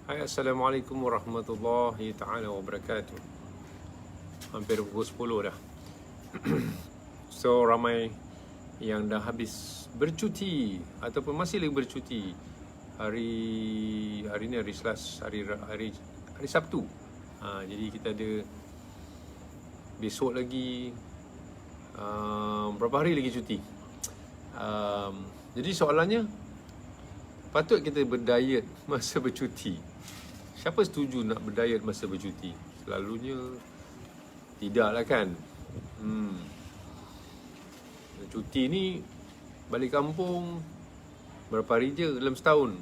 Hai, Assalamualaikum warahmatullahi ta'ala wabarakatuh. Hampir pukul 10 dah. So, ramai yang dah habis bercuti ataupun masih lagi bercuti. Hari ni hari Selasa, hari Sabtu. Jadi kita ada besok lagi berapa hari lagi cuti. Jadi soalannya, patut kita berdiet masa bercuti? Siapa setuju nak berdiet masa bercuti? Selalunya tidaklah kan. Cuti ni balik kampung berapa hari je dalam setahun?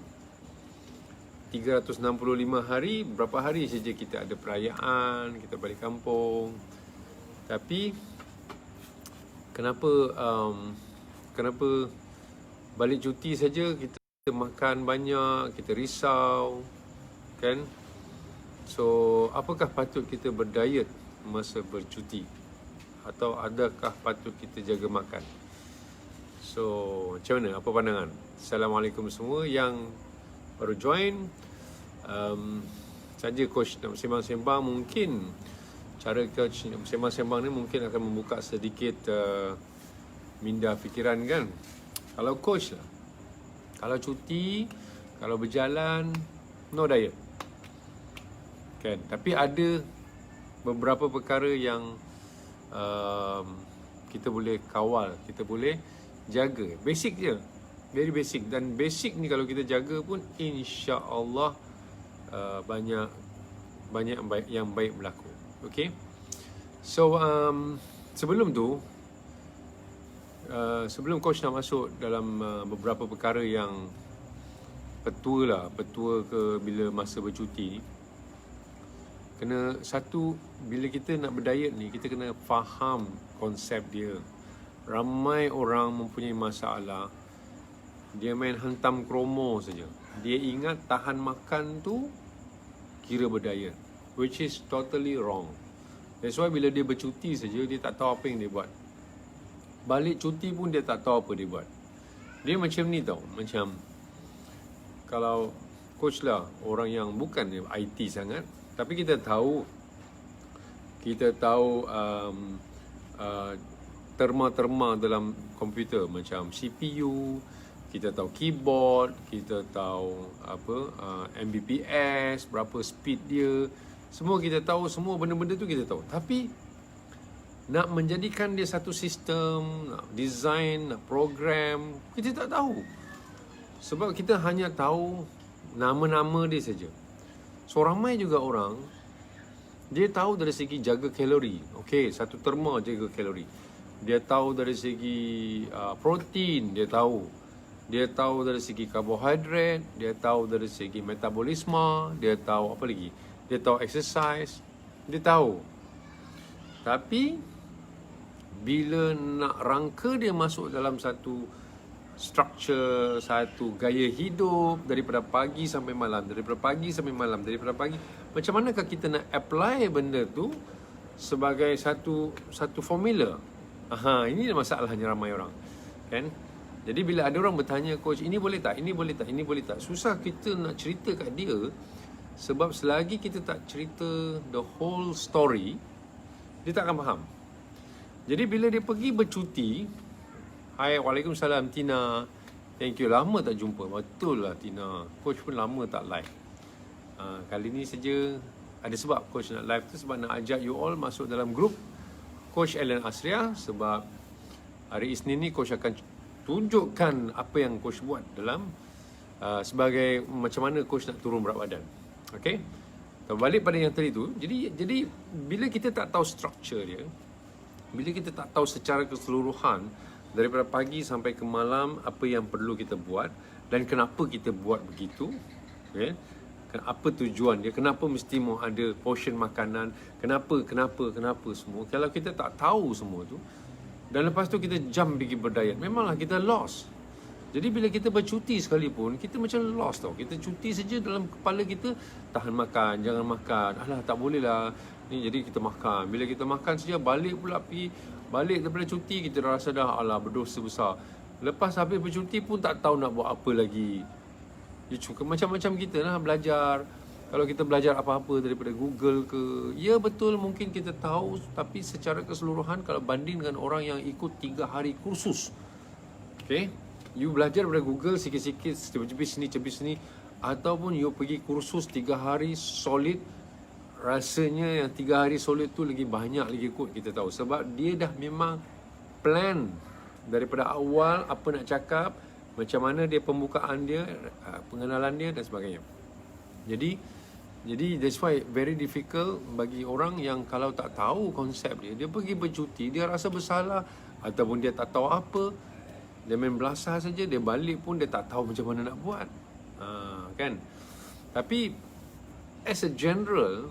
365 hari, berapa hari saja kita ada perayaan, kita balik kampung. Tapi kenapa balik cuti saja kita makan banyak, kita risau, kan? So, apakah patut kita berdiet masa bercuti? Atau adakah patut kita jaga makan? So, macam mana? Apa pandangan? Assalamualaikum semua yang baru join. Saja coach nak sembang-sembang, mungkin cara coach nak sembang-sembang ni mungkin akan membuka sedikit minda fikiran, kan? Kalau coach lah, kalau cuti, kalau berjalan, no diet, kan? Tapi ada beberapa perkara yang kita boleh kawal, kita boleh jaga. Basic je, very basic. Dan basic ni kalau kita jaga pun, insya-Allah banyak yang baik berlaku. Okay. So sebelum tu, sebelum coach nak masuk dalam beberapa perkara yang petua ke bila masa bercuti ni, kena satu, bila kita nak berdiet ni, kita kena faham konsep dia. Ramai orang mempunyai masalah, dia main hantam kromo saja. Dia ingat tahan makan tu kira berdiet, which is totally wrong. That's why bila dia bercuti saja, dia tak tahu apa yang dia buat. Balik cuti pun dia tak tahu apa dia buat. Dia macam ni tau, macam kalau coach lah, orang yang bukan IT sangat, tapi kita tahu terma-terma dalam komputer, macam CPU, kita tahu keyboard, kita tahu Mbps, berapa speed dia, semua kita tahu, semua benda-benda tu kita tahu. Tapi nak menjadikan dia satu sistem, nak design, nak program, kita tak tahu. Sebab kita hanya tahu nama-nama dia saja. So, ramai juga orang, dia tahu dari segi jaga kalori. Okey, satu terma jaga kalori. Dia tahu dari segi protein, dia tahu. Dia tahu dari segi karbohidrat, dia tahu dari segi metabolisme, dia tahu apa lagi? Dia tahu exercise, dia tahu. Tapi bila nak rangka dia masuk dalam satu structure, satu gaya hidup, daripada pagi sampai malam, macam manakah kita nak apply benda tu sebagai satu formula? Ini masalahnya ramai orang, kan? Jadi bila ada orang bertanya, coach, ini boleh tak, ini boleh tak, ini boleh tak, susah kita nak cerita kat dia. Sebab selagi kita tak cerita the whole story, dia tak akan faham. Jadi bila dia pergi bercuti, hai, waalaikumsalam Tina, thank you, lama tak jumpa. Betul lah Tina, coach pun lama tak live. Kali ni saja ada sebab coach nak live tu, sebab nak ajak you all masuk dalam grup Coach Alan Asria. Sebab hari Isnin ni coach akan tunjukkan apa yang coach buat dalam sebagai macam mana coach nak turun berat badan. Okay, balik pada yang tadi tu. Jadi bila kita tak tahu structure dia, bila kita tak tahu secara keseluruhan daripada pagi sampai ke malam apa yang perlu kita buat dan kenapa kita buat begitu, okay? Apa tujuan dia, kenapa mesti mau ada portion makanan, kenapa semua. Kalau kita tak tahu semua tu, dan lepas tu kita jump pergi berdiet, memanglah kita lost. Jadi bila kita bercuti sekalipun, kita macam lost tau. Kita cuti saja dalam kepala kita, tahan makan, jangan makan. Alah, tak boleh lah ni, jadi kita makan. Bila kita makan saja, balik daripada cuti, kita rasa dah alah berdosa besar. Lepas habis bercuti pun tak tahu nak buat apa lagi. Dia cukup macam-macam kita lah belajar. Kalau kita belajar apa-apa daripada Google ke, ya betul mungkin kita tahu, tapi secara keseluruhan kalau banding dengan orang yang ikut 3 hari kursus, okay, you belajar daripada Google sikit-sikit, cepis sini, ataupun you pergi kursus 3 hari solid, rasanya yang 3 hari solid tu lagi banyak lagi kot kita tahu. Sebab dia dah memang plan daripada awal apa nak cakap, macam mana dia pembukaan dia, pengenalan dia dan sebagainya. Jadi that's why very difficult bagi orang yang kalau tak tahu konsep dia pergi bercuti, dia rasa bersalah, ataupun dia tak tahu apa, dia main belasah saja, dia balik pun dia tak tahu macam mana nak buat. Kan? Tapi as a general,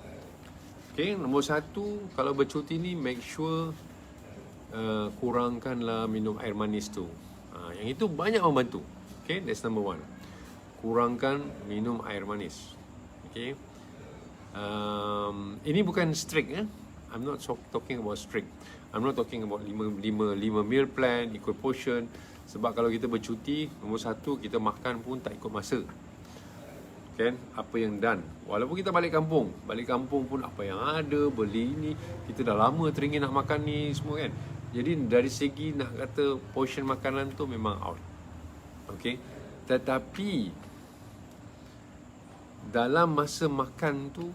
okay, nombor satu, kalau bercuti ni make sure kurangkanlah minum air manis tu. Yang itu banyak membantu. Okay, that's number one. Kurangkan minum air manis. Okay. Ini bukan strict, I'm not talking about strict. I'm not talking about 5 meal plan, ikut portion. Sebab kalau kita bercuti, nombor satu, kita makan pun tak ikut masa. Kan? Apa yang done. Walaupun kita balik kampung pun apa yang ada, beli ini, kita dah lama teringin nak makan ni semua kan. Jadi dari segi nak kata portion makanan tu memang out. Okay. Tetapi dalam masa makan tu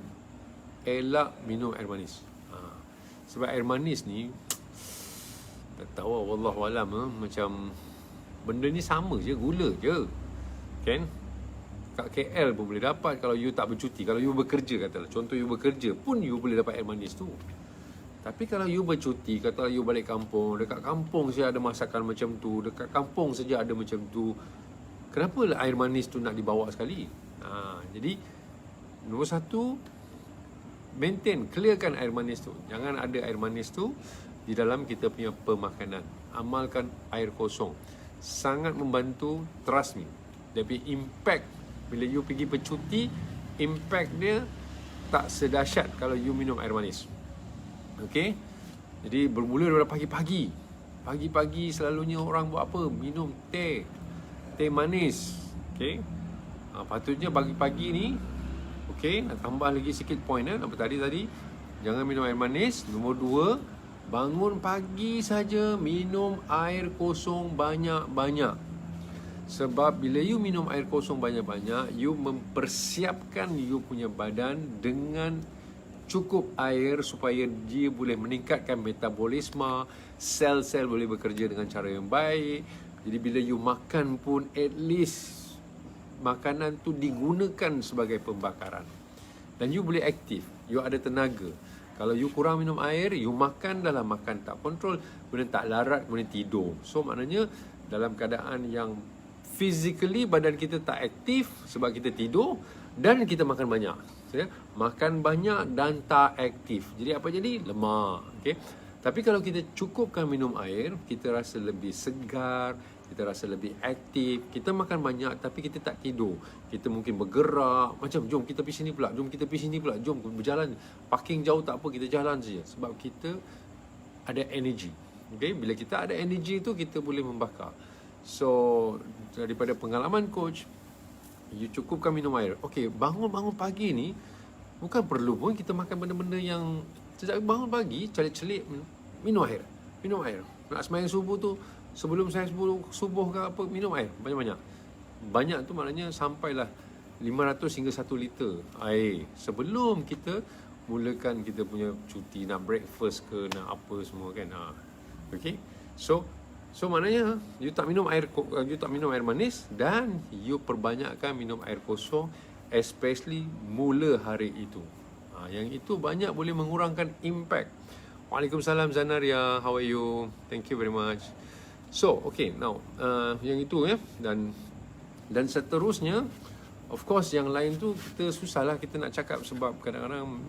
elak minum air manis. Sebab air manis ni tak tahu, wallahualam, macam benda ni sama je, gula je. Kan? Kat KL pun boleh dapat kalau you tak bercuti. Kalau you bekerja, katalah contoh you bekerja pun you boleh dapat air manis tu. Tapi kalau you bercuti, katalah you balik kampung, dekat kampung saja ada masakan macam tu, dekat kampung saja ada macam tu, kenapa lah air manis tu nak dibawa sekali? Jadi nombor satu, maintain, clearkan air manis tu. Jangan ada air manis tu di dalam kita punya pemakanan. Amalkan air kosong. Sangat membantu, trust me. Dia punya impact bila you pergi bercuti, impact dia tak sedahsyat kalau you minum air manis. Okay. Jadi bermula daripada pagi-pagi. Pagi-pagi selalunya orang buat apa? Minum teh manis. Okay. Patutnya pagi-pagi ni, okay, nak tambah lagi sikit point apa tadi jangan minum air manis. Nombor 2, bangun pagi saja minum air kosong banyak-banyak. Sebab bila you minum air kosong banyak-banyak, you mempersiapkan you punya badan dengan cukup air supaya dia boleh meningkatkan metabolisme, sel-sel boleh bekerja dengan cara yang baik. Jadi bila you makan pun at least makanan tu digunakan sebagai pembakaran. Dan you boleh aktif, you ada tenaga. Kalau you kurang minum air, you makan dalam makan tak kontrol, kemudian tak larat, kemudian tidur. So maknanya dalam keadaan yang physically badan kita tak aktif sebab kita tidur dan kita makan banyak. Makan banyak dan tak aktif. Jadi apa jadi? Lemak. Okay? Tapi kalau kita cukupkan minum air, kita rasa lebih segar, kita rasa lebih aktif. Kita makan banyak tapi kita tak tidur. Kita mungkin bergerak, macam jom kita pergi sini pula, jom kita pergi sini pula, jom berjalan. Parking jauh tak apa, kita jalan saja. Sebab kita ada energy. Okay? Bila kita ada energy tu, kita boleh membakar. So, daripada pengalaman coach, you cukupkan minum air. Okay, bangun pagi ni, bukan perlu pun kita makan benda-benda yang sejak bangun pagi, celik-celik, minum air. Nak sembahyang subuh tu, sebelum saya subuh ke apa, minum air banyak-banyak. Banyak tu maknanya sampailah 500 hingga 1 liter air sebelum kita mulakan kita punya cuti, nak breakfast ke, nak apa semua kan. Okay. So maknanya you tak minum air manis dan you perbanyakkan minum air kosong, especially mula hari itu. Yang itu banyak boleh mengurangkan impact. Waalaikumsalam Zanaria, how are you? Thank you very much. So, okay, now yang itu ya, dan seterusnya, of course yang lain tu kita susahlah kita nak cakap sebab kadang-kadang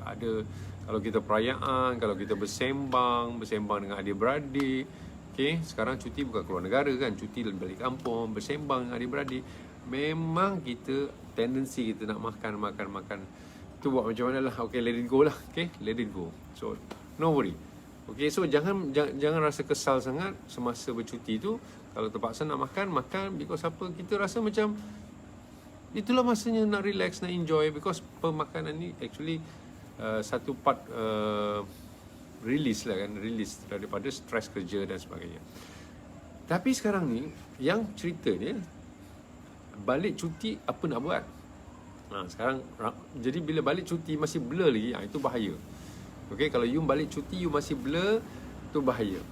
ada, kalau kita perayaan, kalau kita bersembang dengan adik-beradik. Okay, sekarang cuti bukan keluar negara kan, cuti balik kampung, bersembang dengan adik-beradik. Memang kita tendensi kita nak makan. Tu buat macam mana lah. Okay, let it go lah. Okay, let it go. So, no worry. Okay, so jangan rasa kesal sangat semasa bercuti tu. Kalau terpaksa nak makan because apa, kita rasa macam itulah masanya nak relax, nak enjoy, because pemakanan ni actually satu part release lah kan, release daripada stres kerja dan sebagainya. Tapi sekarang ni yang cerita ni balik cuti apa nak buat? Sekarang jadi bila balik cuti masih blur lagi, itu bahaya. Okay, kalau you balik cuti you masih blur, tu bahaya.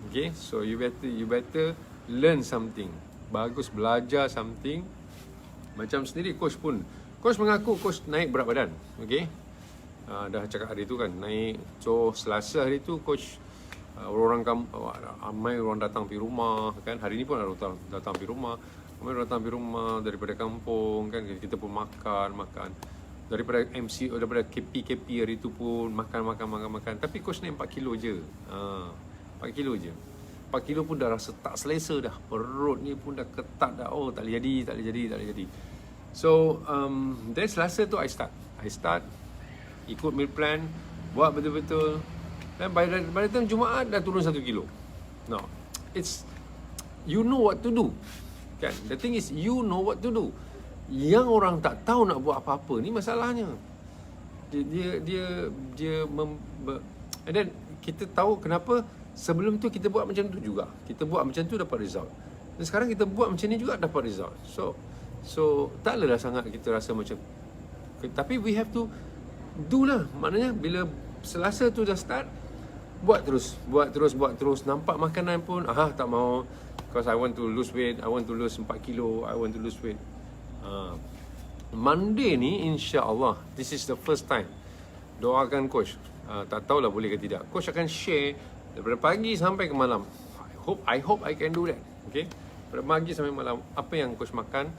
Okay, so you better learn something. Bagus belajar something. Macam sendiri coach mengaku coach naik berat badan. Okay, dah cakap hari tu kan naik. So Selasa hari tu coach ramai orang datang pergi rumah kan. Hari ni pun ada datang pergi rumah. Ramai orang datang pergi rumah daripada kampung kan. Kita pun makan. Daripada daripada KP hari tu pun makan. Tapi coach naik 4 kilo je. 4 kilo je. 4 kilo pun dah rasa tak selesa dah. Perut ni pun dah ketat dah. Oh, tak boleh jadi. So, then Selasa tu I start ikut meal plan, buat betul-betul. Dan by the time Jumaat dah turun 1 kilo. No, it's you know what to do. Kan? The thing is you know what to do. Yang orang tak tahu nak buat apa-apa ni masalahnya. And then kita tahu kenapa sebelum tu kita buat macam tu juga. Kita buat macam tu dapat result. Dan sekarang kita buat macam ni juga dapat result. So tak adalah sangat kita rasa macam, tapi we have to do lah. Maknanya bila Selasa tu dah start, buat terus. Nampak makanan pun tak mau, because I want to lose weight, I want to lose 4 kilo, I want to lose weight. Monday ni insya-Allah, this is the first time. Doakan coach. Tak tahulah boleh ke tidak. Coach akan share daripada pagi sampai ke malam. I hope I can do that. Okay, daripada pagi sampai malam apa yang coach makan,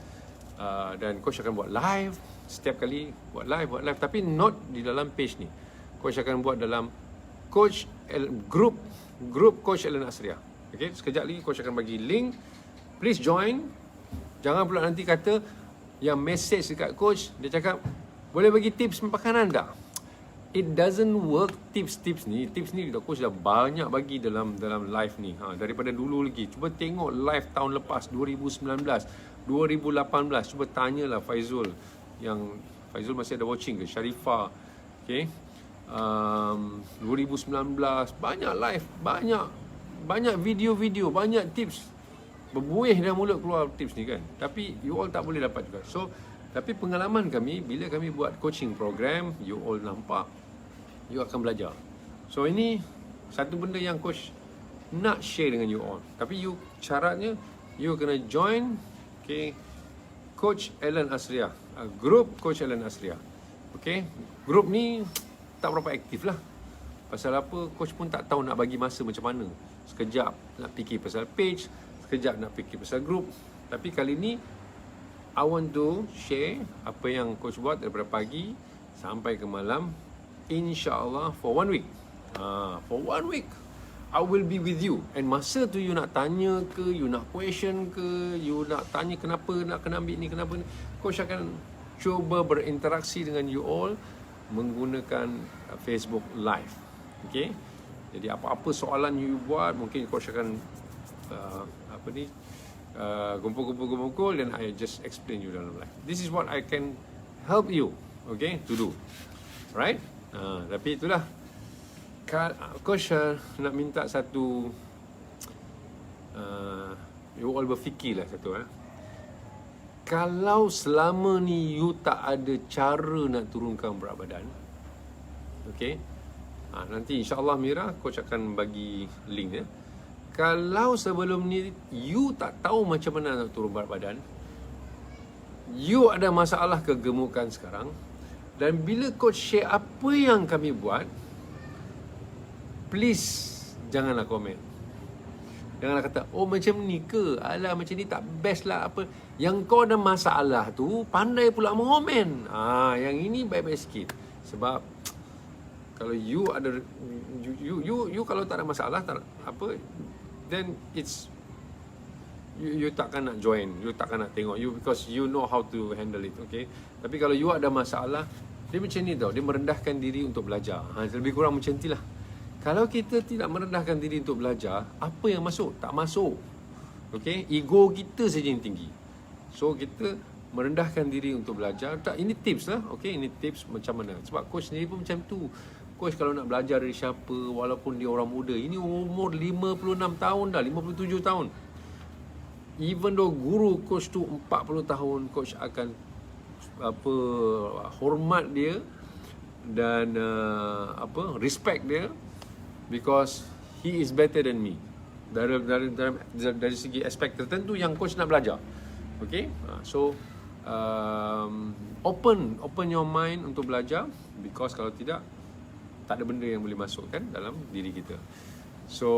dan coach akan buat live setiap kali, buat live, tapi not di dalam page ni. Coach akan buat dalam group Coach Ellen Asria. Okay, sekejap lagi coach akan bagi link. Please join. Jangan pula nanti kata yang message dekat coach, dia cakap boleh bagi tips makanan tak? It doesn't work. Tips ni coach dah banyak bagi dalam live ni. Daripada dulu lagi. Cuba tengok live tahun lepas 2019, 2018. Cuba tanyalah Faizul, yang Faizul masih ada watching ke? Sharifah. Okay, 2019 banyak live, banyak video, banyak tips. Berbuih dah mulut keluar tips ni kan. Tapi you all tak boleh dapat juga. So, tapi pengalaman kami bila kami buat coaching program, you all nampak, you akan belajar. So ini satu benda yang coach nak share dengan you all. Tapi syaratnya you kena join, okay, Coach Ellen Asria, group Coach Ellen Asria. Okay, group ni tak berapa aktif lah. Pasal apa, coach pun tak tahu nak bagi masa macam mana. Sekejap nak fikir pasal page, sekejap nak fikir pasal group. Tapi kali ni I want to share apa yang coach buat daripada pagi sampai ke malam, insya-Allah for 1 week. For 1 week I will be with you. And masa tu you nak tanya ke, you nak question ke, you nak tanya kenapa nak kena ambil ni, kenapa ni, coach akan cuba berinteraksi dengan you all menggunakan Facebook Live. Okay, jadi apa-apa soalan you buat, mungkin coach akan kumpul dan I just explain you dalam live. This is what I can help you, okay, to do, right? Tapi itulah coach nak minta satu, you all berfikirlah satu. Kalau selama ni you tak ada cara nak turunkan berat badan, okay, nanti insya-Allah Mira coach akan bagi link ya. Kalau sebelum ni you tak tahu macam mana nak turun berat badan, you ada masalah kegemukan sekarang, dan bila coach share apa yang kami buat, please janganlah komen. Janganlah kata, oh macam ni ke? Alah macam ni tak best lah apa. Yang kau ada masalah tu pandai pula mengomen. Yang ini baik-baik sikit. Sebab kalau you ada you kalau tak ada masalah, tak apa, then it's you takkan nak join, you takkan nak tengok you, because you know how to handle it, okay? Tapi kalau you ada masalah, dia macam ni tau, dia merendahkan diri untuk belajar. Lebih kurang macam itulah. Kalau kita tidak merendahkan diri untuk belajar, apa yang masuk? Tak masuk. Okay? Ego kita saja yang tinggi. So kita merendahkan diri untuk belajar. Tak, ini tips lah. Okey, ini tips macam mana. Sebab coach sendiri pun macam tu. Coach kalau nak belajar dari siapa, walaupun dia orang muda, ini umur 56 tahun dah, 57 tahun. Even though guru coach tu 40 tahun, coach akan hormat dia dan respect dia, because he is better than me dari segi aspek tertentu yang coach nak belajar. Okay, so open your mind untuk belajar, because kalau tidak, tak ada benda yang boleh masuk kan dalam diri kita. So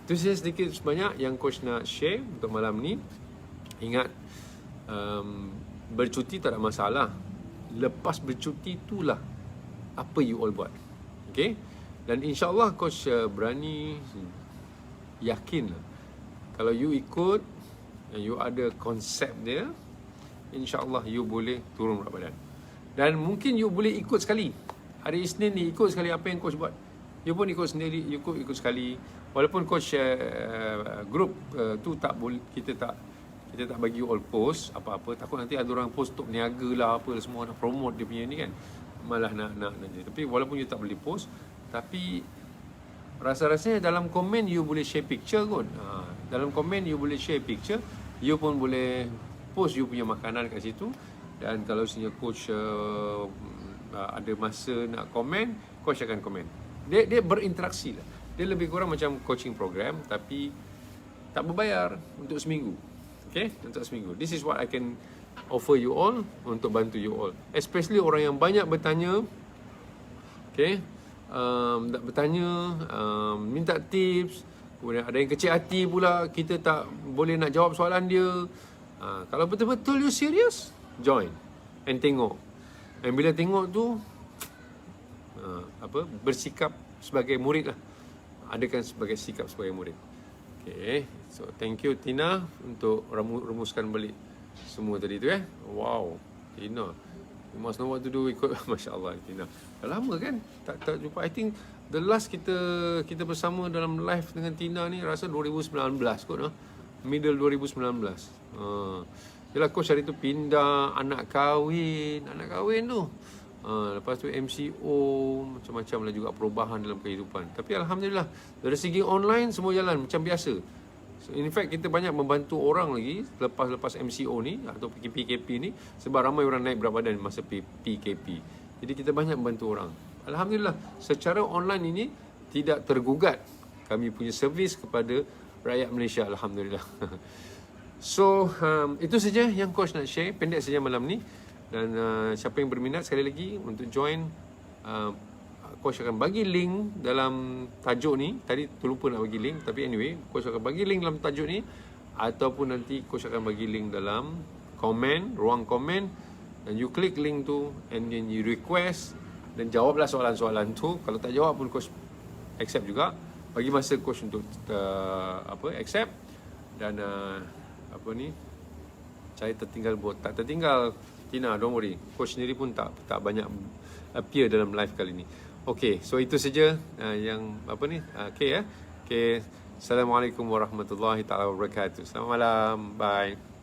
itu saja sedikit sebanyak yang coach nak share untuk malam ni. Ingat, bercuti tak ada masalah. Lepas bercuti itulah apa you all buat. Okay, dan insyaAllah coach berani, yakin lah, kalau you ikut, you ada konsep dia, insyaAllah you boleh turun berat badan. Dan mungkin you boleh ikut sekali. Hari Isnin ni ikut sekali apa yang coach buat. You pun ikut sendiri, you ikut sekali. Walaupun coach group tu tak boleh, kita tak bagi you all post apa-apa. Takut nanti ada orang post untuk niaga lah, apa semua nak promote dia punya ni kan. Malah nak jadi. Tapi walaupun you tak boleh post, tapi rasa-rasanya dalam komen you boleh share picture kot. Dalam komen you boleh share picture, you pun boleh post you punya makanan kat situ. Dan kalau sebenarnya coach ada masa nak komen, coach akan komen. Dia berinteraksi lah. Dia lebih kurang macam coaching program, tapi tak berbayar untuk seminggu. Okay, untuk seminggu. This is what I can offer you all, untuk bantu you all, especially orang yang banyak bertanya. Okay, nak bertanya, minta tips. Kemudian ada yang kecil hati pula, kita tak boleh nak jawab soalan dia. Kalau betul-betul you serious, join and tengok. Dan bila tengok tu, bersikap sebagai murid lah. Adakan sebagai sikap sebagai murid. Okay, so thank you Tina untuk rumuskan balik semua tadi tu. Wow, Tina, you must know what to do, ikut. Masya Allah Tina, dah lama kan tak jumpa. I think the last kita bersama dalam live dengan Tina ni rasa 2019 kot, middle 2019. Yelah, coach hari tu pindah, anak kahwin tu. Lepas tu MCO, macam-macam lah juga perubahan dalam kehidupan. Tapi Alhamdulillah, dari segi online semua jalan macam biasa. So, in fact, kita banyak membantu orang lagi lepas MCO ni atau PKP ni, sebab ramai orang naik berat badan masa PKP. Jadi kita banyak membantu orang. Alhamdulillah, secara online ini tidak tergugat kami punya servis kepada rakyat Malaysia. Alhamdulillah. So, itu saja yang coach nak share, pendek saja malam ni. Dan siapa yang berminat sekali lagi untuk join, coach akan bagi link dalam tajuk ni. Tadi terlupa nak bagi link, tapi anyway, coach akan bagi link dalam tajuk ni, ataupun nanti coach akan bagi link dalam komen, ruang komen. Dan you klik link tu, and then you request, dan jawablah soalan-soalan tu. Kalau tak jawab pun coach accept juga. Bagi masa coach untuk accept. Dan saya tertinggal tak tertinggal Tina, don't worry. Coach sendiri pun tak banyak appear dalam live kali ni. Okay, so itu saja yang Okay. Assalamualaikum warahmatullahi taala wabarakatuh. Selamat malam. Bye.